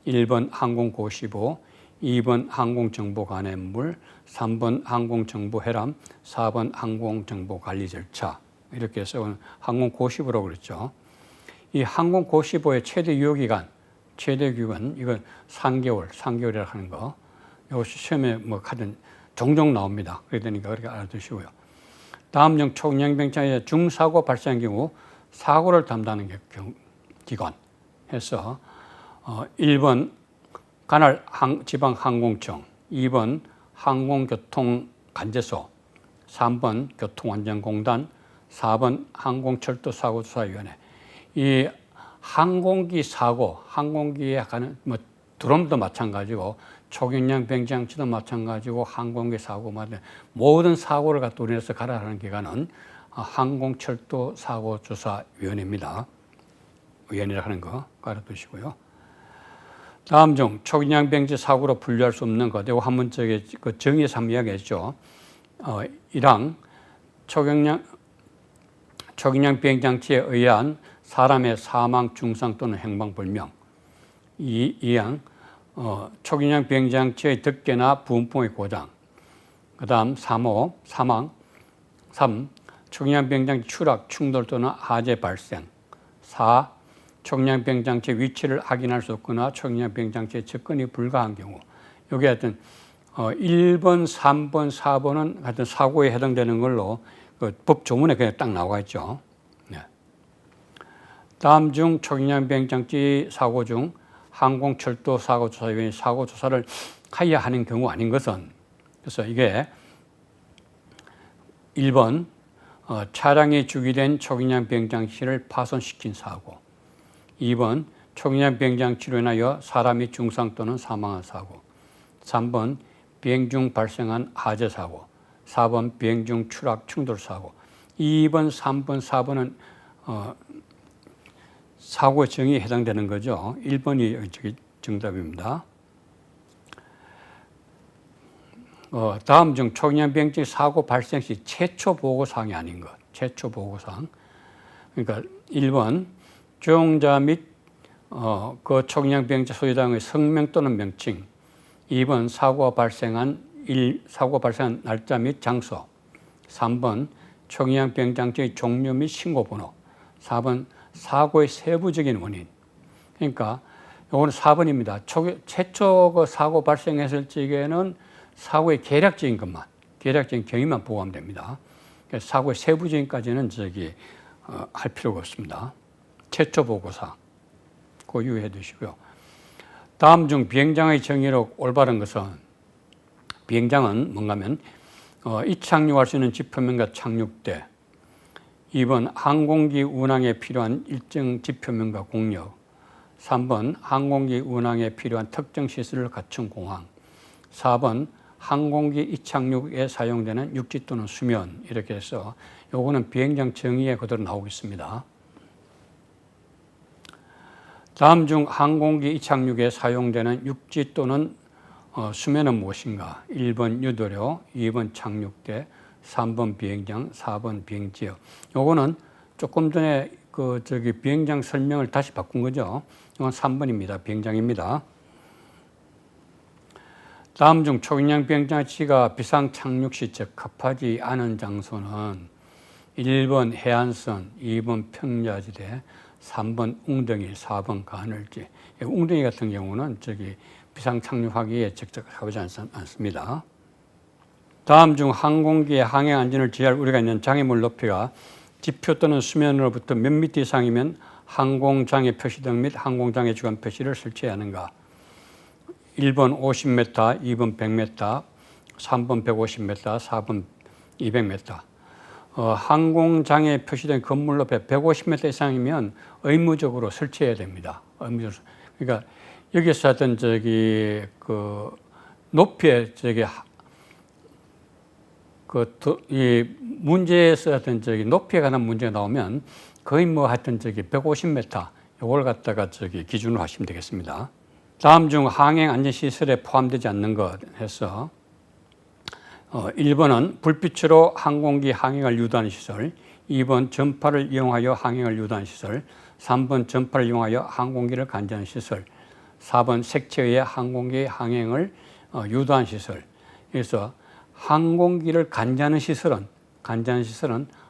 1번 항공고시보, 2번 항공정보관행물, 3번 항공정보회람, 4번 항공정보관리 절차. 이렇게 해서 항공고시보라고 그랬죠. 이 항공고시보의 최대 유효기간, 이건 3개월이라고 하는 거. 이것이 시험에 하든 종종 나옵니다. 그러니까 그렇게 알아두시고요. 다음 중 초경량비행장에 중사고 발생한 경우 사고를 담당하는 기관 해서 1번 관할 지방항공청, 2번 항공교통관제소, 3번 교통안전공단, 4번 항공철도사고조사위원회. 이 항공기 사고, 항공기에 관한 드럼도 마찬가지고 초경량 비행장치도 마찬가지고 항공기 사고 모든 사고를 갖다 우리나라에서 가라하는 기관은 항공철도사고조사위원회입니다. 위원회라 하는 거 알아두시고요. 다음 중 초기냥 비행체 사고로 분류할 수 없는 것, 이거 한번 그 정의에서 한번 이야기했죠. 1항 초기냥 비행장치에 의한 사람의 사망, 중상 또는 행방불명. 2항 초기냥 비행장치의 덮개나 부음풍의 고장. 그 다음 3호 사망. 3. 초기냥 비행장치 추락, 충돌 또는 화재 발생. 4. 초기냥 비행장치의 위치를 확인할 수 없거나 초기냥 비행장치에 접근이 불가한 경우. 여기 하여튼 1번, 3번, 4번은 하여튼 사고에 해당되는 걸로 그 법 조문에 그냥 딱 나와 있죠. 네. 다음 중 초기냥 비행장치 사고 중 항공철도 사고조사위원회 사고조사를 하여야 하는 경우 아닌 것은, 그래서 이게 1번 차량이 주기된 초기냥 비행장치를 파손시킨 사고, 2번 초기냥 비행장치로 인하여 사람이 중상 또는 사망한 사고, 3번 비행 중 발생한 화재 사고, 4번 비행 중 추락 충돌 사고. 2번, 3번, 4번은 사고 정의에 해당되는 거죠. 1번이 정답입니다. 다음 중 초기냥 비행장 사고 발생 시 최초 보고사항이 아닌 것. 최초 보고사항. 그러니까 1번 조종자 및 그 초기냥 비행자 소유당의 성명 또는 명칭. 2번 사고가 발생한 날짜 및 장소. 3번 초기냥 비행장치의 종류 및 신고번호. 4번 사고의 세부적인 원인. 그러니까 이거는 4번입니다. 최초 그 사고 발생했을 적에는 사고의 계략적인 것만, 계략적인 경위만 보고하면 됩니다. 그래서 사고의 세부적인까지는 할 필요가 없습니다. 최초 보고사, 그거 유의해 두시고요. 다음 중 비행장의 정의로 올바른 것은, 비행장은 뭔가 하면 이착륙할 수 있는 지표면과 착륙대. 2번 항공기 운항에 필요한 일정 지표면과 공력. 3번 항공기 운항에 필요한 특정 시설을 갖춘 공항. 4번 항공기 이착륙에 사용되는 육지 또는 수면. 이렇게 해서 요거는 비행장 정의에 그대로 나오고 있습니다. 다음 중 항공기 이착륙에 사용되는 육지 또는 수면은 무엇인가? 1번 유도료, 2번 착륙대, 3번 비행장, 4번 비행지역. 요거는 조금 전에 비행장 설명을 다시 바꾼 거죠. 이건 3번입니다. 비행장입니다. 다음 중 초기냥 비행장치가 비상 착륙 시 적합하지 않은 장소는 1번 해안선, 2번 평야지대, 3번 웅덩이, 4번 가늘지. 웅덩이 같은 경우는 비상 착륙하기에 적합하지 않습니다. 다음 중 항공기의 항행 안전을 지휘할 우려가 있는 장애물 높이가 지표 또는 수면으로부터 몇 미터 이상이면 항공장애 표시등 및 항공장애 주간 표시를 설치해야 하는가? 1번 50m, 2번 100m, 3번 150m, 4번 200m. 항공장애 표시된 건물 높이 150m 이상이면 의무적으로 설치해야 됩니다. 의무적으로. 그러니까 여기서 하여튼 높이에 이 문제에서 하여튼 높이에 관한 문제가 나오면 거의 하여튼 150m 요걸 갖다가 기준으로 하시면 되겠습니다. 다음 중 항행 안전시설에 포함되지 않는 것 해서 1번은 불빛으로 항공기 항행을 유도하는 시설, 2번 전파를 이용하여 항행을 유도하는 시설, 3번 전파를 이용하여 항공기를 간지하는 시설, 4번 색채에 의해 항공기 항행을 유도하는 시설. 그래서 항공기를 간지하는 시설은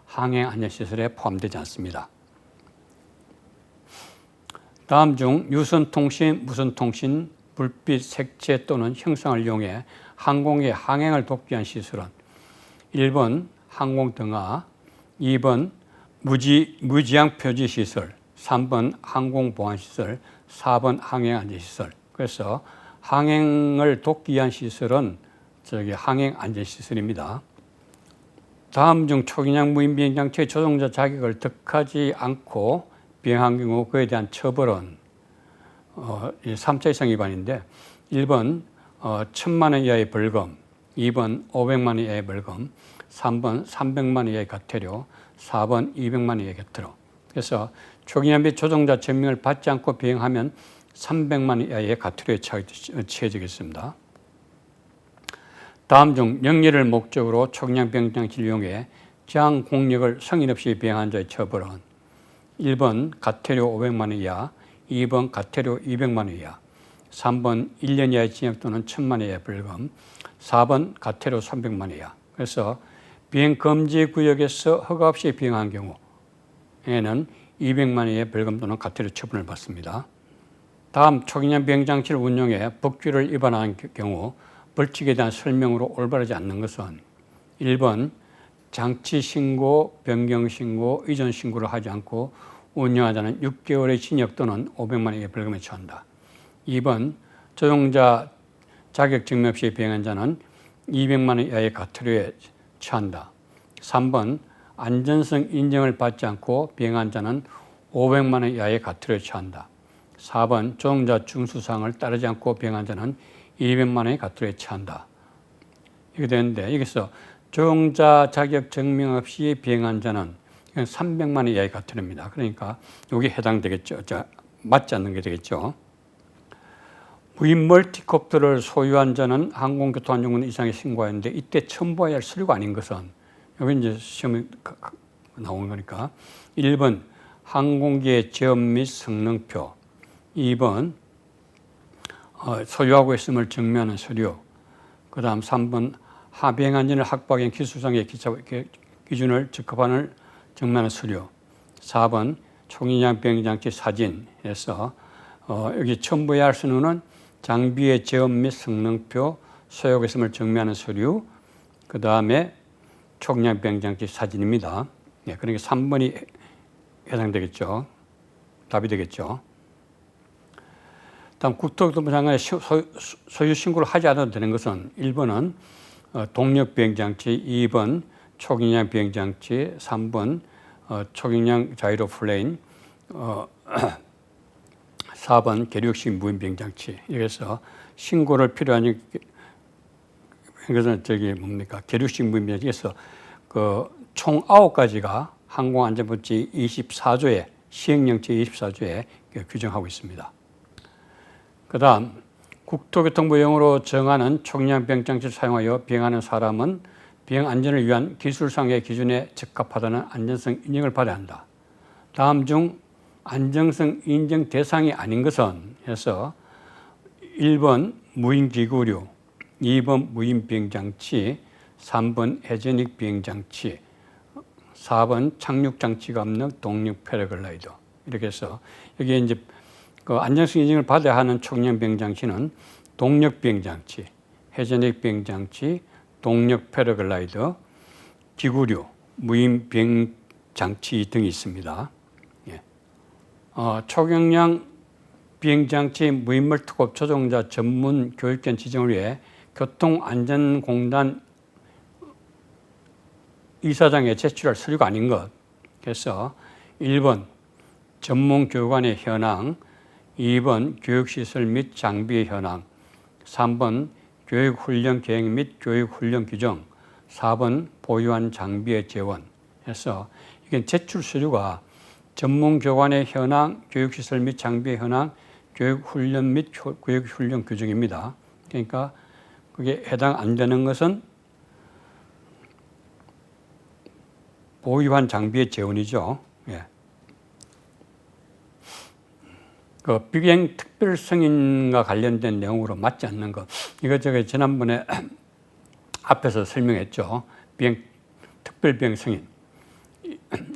항행 안전시설에 포함되지 않습니다. 다음 중 유선통신, 무선통신, 불빛, 색채 또는 형상을 이용해 항공기의 항행을 돕기 위한 시설은 1번 항공등하, 2번 무지향 표지 시설, 3번 항공보안시설, 4번 항행안전시설. 그래서 항행을 돕기 위한 시설은 항행안전시설입니다. 다음 중 초기냥 무인 비행장치의 조종자 자격을 득하지 않고 비행한 경우 그에 대한 처벌은 3차 이상 위반인데 1번 1,000만 원 이하의 벌금, 2번 500만 원 이하의 벌금, 3번 300만 원 이하의 과태료, 4번 200만 원 이하의 과태료. 그래서 초기냥 및 조종자 전명을 받지 않고 비행하면 300만 원 이하의 과태료에 처해지겠습니다. 다음 중 영리를 목적으로 총량 병장치를 이용해 저항 공력을 성의 없이 비행한 자의 처벌은 1번 과태료 500만 원 이하, 2번 과태료 200만 원 이하, 3번 1년 이하의 징역 또는 1000만 원 이하의 벌금, 4번 과태료 300만 원 이하. 그래서 비행 금지 구역에서 허가 없이 비행한 경우에는 200만 원 이하의 벌금 또는 과태료 처분을 받습니다. 다음 초기량 비행장치를 운용해 법규를 위반한 경우 벌칙에 대한 설명으로 올바르지 않는 것은 1번 장치 신고, 변경 신고, 이전 신고를 하지 않고 운영하자는 6개월의 징역 또는 500만 원의 벌금에 처한다. 2번 조종자 자격 증명 없이 비행한 자는 200만 원 이하의 과태료에 처한다. 3번 안전성 인정을 받지 않고 비행한 자는 500만 원 이하의 과태료에 처한다. 4번 조종자 중수사항을 따르지 않고 비행한 자는 200만 원의 과태료에 처한다. 이렇게 되는데 여기서 조종자 자격 증명 없이 비행한 자는 300만 원 이하의 과태료입니다. 그러니까 여기 해당되겠죠. 맞지 않는 게 되겠죠. 무인 멀티콥터를 소유한 자는 항공교통안전공단 이상에 신고하였는데 이때 첨부해야 할 서류가 아닌 것은 여기 이제 시험에 나온 거니까 1번 항공기의 제업 및 성능표, 2번 소유하고 있음을 증명하는 서류, 그 다음 3번 비행 안전을 확보하기 위한 기술상의 기준을 적합함을 증명하는 서류, 4번 총인양 비행장치 사진에서 여기 첨부해야 할 서류는 장비의 제업 및 성능표, 소유하고 있음을 증명하는 서류, 그 다음에 총량 비행장치 사진입니다. 예, 그러니까 3번이 해당되겠죠. 답이 되겠죠. 다음 국토교통부 장관의 소유 신고를 하지 않아도 되는 것은 1번은 동력 비행장치, 2번 초경량 비행장치, 3번 초경량 자이로 플레인, 4번 계류식 무인 비행장치. 이래서 신고를 필요한 것은 계류식 무인 비행장치에서 총 9가지가 항공안전법제 24조에 시행령 제24조에 규정하고 있습니다. 그 다음 국토교통부령으로 정하는 총량 비행장치를 사용하여 비행하는 사람은 비행 안전을 위한 기술상의 기준에 적합하다는 안전성 인정을 받아야 한다. 다음 중 안정성 인정 대상이 아닌 것은 해서 1번 무인기구류, 2번 무인비행장치, 3번 해저닉 비행장치, 4번 착륙장치가 없는 동력 패러글라이더. 이렇게 해서 여기에 이제 안정성 인증을 받아야 하는 총량 비행장치는 동력 비행장치, 해저닉 비행장치, 동력 패러글라이더, 기구류, 무인 비행장치 등이 있습니다. 예. 초경량 비행장치 무인 멀티콥 조종자 전문 교육견 지정을 위해 교통안전공단 이사장에 제출할 서류가 아닌 것. 그래서 1번 전문교육원의 현황, 2번 교육시설 및 장비의 현황, 3번 교육훈련 계획 및 교육훈련 규정, 4번 보유한 장비의 재원 해서 이게 제출 서류가 전문교관의 현황, 교육시설 및 장비의 현황, 교육훈련 및 교육훈련 규정입니다. 그러니까 그게 해당 안 되는 것은 보유한 장비의 재원이죠. 예. 비행 특별 승인과 관련된 내용으로 맞지 않는 것. 이거 제가 지난번에 앞에서 설명했죠. 특별 비행 승인.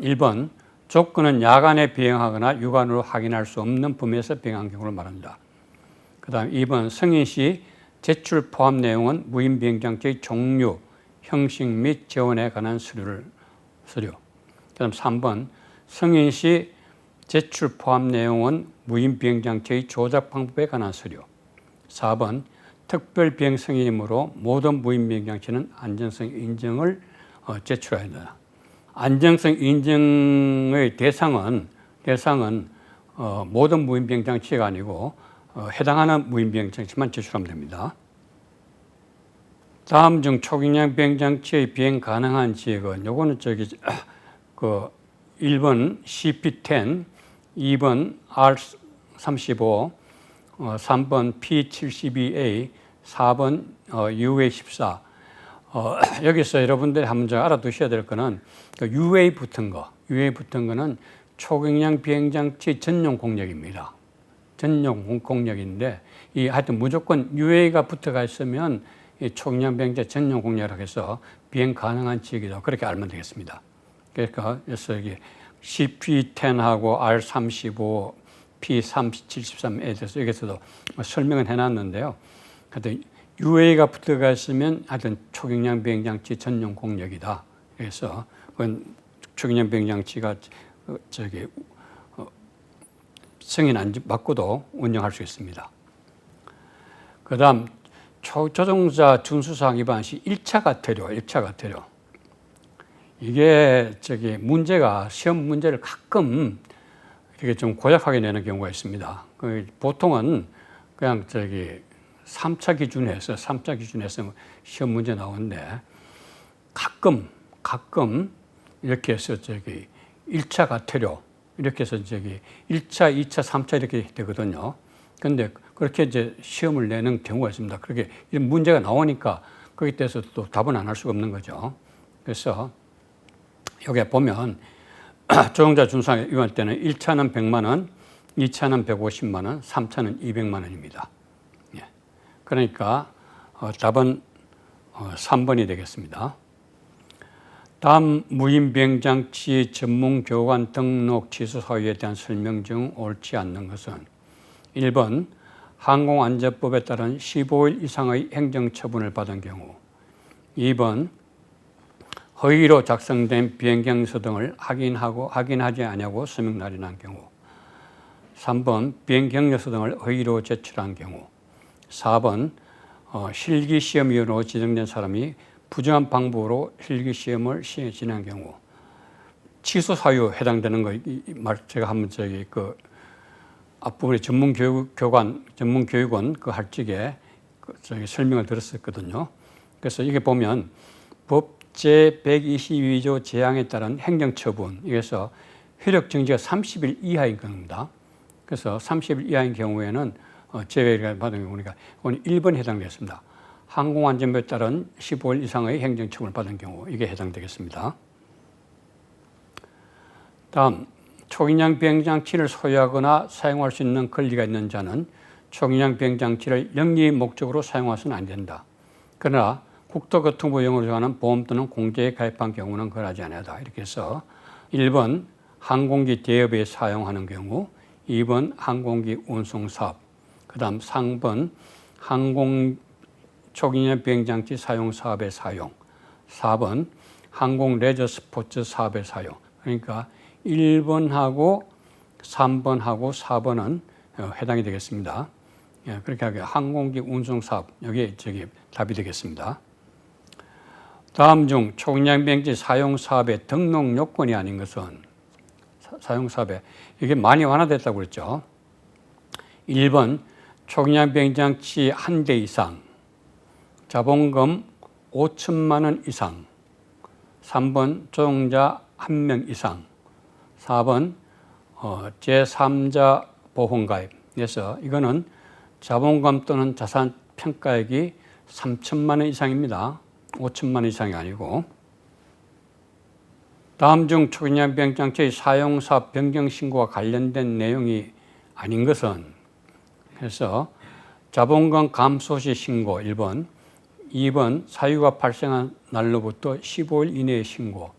1번 조건은 야간에 비행하거나 유관으로 확인할 수 없는 범위에서 비행한 경우를 말합니다. 그 다음 2번 승인 시 제출 포함 내용은 무인 비행장치의 종류, 형식 및 재원에 관한 서류. 그 다음 3번 승인 시 제출 포함 내용은 무인 비행장치의 조작 방법에 관한 서류. 4번 특별 비행 승인이므로 모든 무인 비행장치는 안전성 인증을 제출해야 한다. 안전성 인증의 대상은 모든 무인 비행장치가 아니고 해당하는 무인 비행장치만 제출하면 됩니다. 다음 중 초경량 비행장치의 비행 가능한 지역은 요거는 1번 CP10, 2번 R35, 3번 P72A, 4번 UA14. 여기서 여러분들이 한번 좀 알아두셔야 될 거는 UA 붙은 거는 초경량 비행장치 전용 공력입니다. 전용 공력인데 하여튼 무조건 UA가 붙어가 있으면 이 초경량 비행장 전용 공력이라고 해서 비행 가능한 지역이다. 그렇게 알면 되겠습니다. 그러니까 그래서 이게 CP10하고 R35, P73에 대해서 여기서도 설명은 해놨는데요. 하여튼 UA가 붙어가 있으면 하여튼 초경량 비행장치 전용 공력이다. 그래서 그건 초경량 비행장치가 승인 안 받고도 운영할 수 있습니다. 그 다음 초조종사 준수사항 위반 시 1차 가태료. 이게 문제가 시험 문제를 가끔 이렇게 좀 고약하게 내는 경우가 있습니다. 보통은 그냥 3차 기준에서 시험 문제 나오는데 가끔 이렇게 해서 1차 가태료 이렇게 해서 1차, 2차, 3차 이렇게 되거든요. 그런데 그렇게 이제 시험을 내는 경우가 있습니다. 그렇게 이런 문제가 나오니까 거기에 대해서 또 답은 안 할 수가 없는 거죠. 그래서 여기에 보면 조종자 준수사항 위반 때는 1차는 100만 원, 2차는 150만 원, 3차는 200만 원입니다. 예. 그러니까 답은 3번이 되겠습니다. 다음 무인비행장치 전문교관 등록 취소 사유에 대한 설명 중 옳지 않는 것은 1번 항공안전법에 따른 15일 이상의 행정처분을 받은 경우, 2번 허위로 작성된 비행경서 등을 확인하지 아니하고 서명 날인한 경우, 3번 비행경력서 등을 허위로 제출한 경우, 4번 실기시험위원으로 지정된 사람이 부정한 방법으로 실기시험을 진행한 경우. 취소 사유 해당되는 거 제가 한번 앞부분에 전문교육원 그 할직에 설명을 들었었거든요. 그래서 이게 보면 법 제122조 제항에 따른 행정처분, 이게서 효력 정지가 30일 이하인 겁니다. 그래서 30일 이하인 경우에는 제외를 받은 경우니까 이건 1번에 해당되겠습니다. 항공안전법에 따른 15일 이상의 행정처분을 받은 경우, 이게 해당되겠습니다. 다음, 초경량 비행장치를 소유하거나 사용할 수 있는 권리가 있는 자는 초경량 비행장치를 영리 목적으로 사용해서는 안 된다. 그러나 국토교통부 영어로 정하는 보험 또는 공제에 가입한 경우는 그러하지 아니하다. 이렇게 해서 1번 항공기 대여비에 사용하는 경우, 2번 항공기 운송사업, 그 다음 3번 초경량 비행장치 사용 사업의 사용, 4번 항공 레저 스포츠 사업의 사용. 그러니까 1번하고 3번하고 4번은 해당이 되겠습니다. 그렇게 하게 항공기 운송 사업, 여기 답이 되겠습니다. 다음 중 초경량 비행장치 사용 사업의 등록 요건이 아닌 것은, 사용 사업에 이게 많이 완화됐다고 그랬죠. 1번 초경량 비행장치 한 대 이상, 자본금 5천만 원 이상, 3번 조종자 1명 이상, 4번 제3자 보험가입. 그래서 이거는 자본금 또는 자산 평가액이 3천만 원 이상입니다. 5천만 원 이상이 아니고. 다음 중 초경량 비행장치의 사용사업 변경 신고와 관련된 내용이 아닌 것은, 그래서 자본금 감소 시 신고 1번, 2번 사유가 발생한 날로부터 15일 이내의 신고,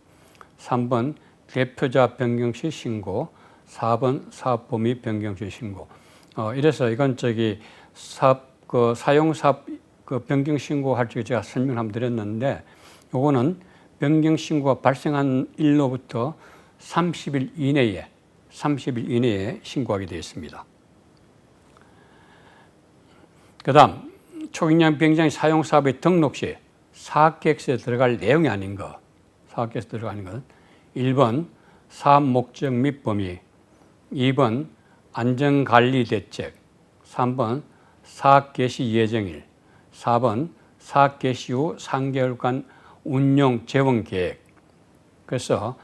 3번 대표자 변경 시 신고, 4번 사업 범위 변경 시 신고. 이래서 이건 사용사업 변경 신고할 때 제가 설명을 한번 드렸는데, 요거는 변경 신고가 발생한 일로부터 30일 이내에 신고하게 되어 있습니다. 그 다음, 초경량 비행장치 사용 사업의 등록 시 사업계획서에 들어갈 내용이 아닌 것, 사업계획서에 들어가는 것. 1번 사업 목적 및 범위, 2번 안전관리 대책, 3번 사업 개시 예정일, 4번 사업 개시 후 3개월간 운용 재원 계획. 그래서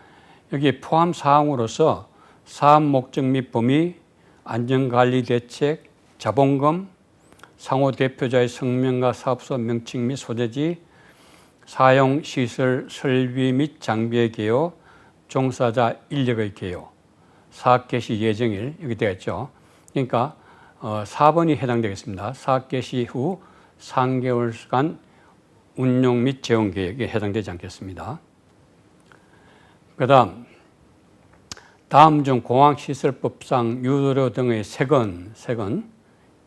여기 포함 사항으로서 사업 목적 및 범위, 안전관리 대책, 자본금, 상호 대표자의 성명과 사업소 명칭 및 소재지, 사용 시설 설비 및 장비의 개요, 종사자 인력의 개요, 사업 개시 예정일 여기 되어 있죠. 그러니까 4번이 해당되겠습니다. 사업 개시 후 3개월간 운용 및 재원 계획에 해당되지 않겠습니다. 그다음 다음 중 공항시설법상 유도료 등의 색은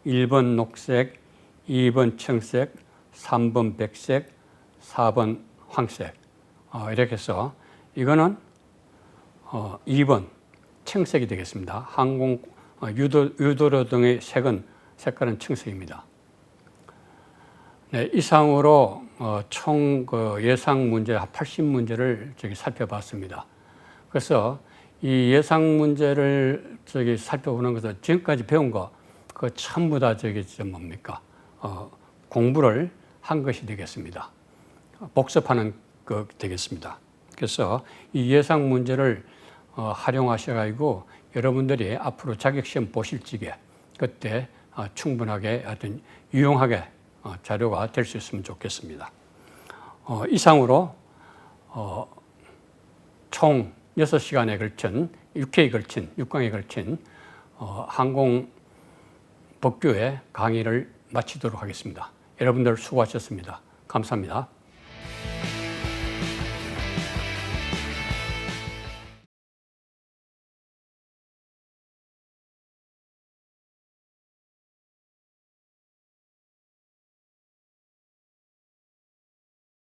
1번 녹색, 2번 청색, 3번 백색, 4번 황색. 이렇게 해서 이거는 2번 청색이 되겠습니다. 항공 유도료 등의 색깔은 청색입니다. 네, 이상으로 총 예상 문제 80문제를 살펴봤습니다. 그래서 이 예상 문제를 살펴보는 것은 지금까지 배운 거 전부 다 뭡니까? 공부를 한 것이 되겠습니다. 복습하는 것 되겠습니다. 그래서 이 예상 문제를 활용하셔가지고 여러분들이 앞으로 자격시험 보실 적에 그때 충분하게 하여튼 유용하게 자료가 될 수 있으면 좋겠습니다. 이상으로 총 6시간에 걸친 6강에 걸친 항공 법규의 강의를 마치도록 하겠습니다. 여러분들 수고하셨습니다. 감사합니다.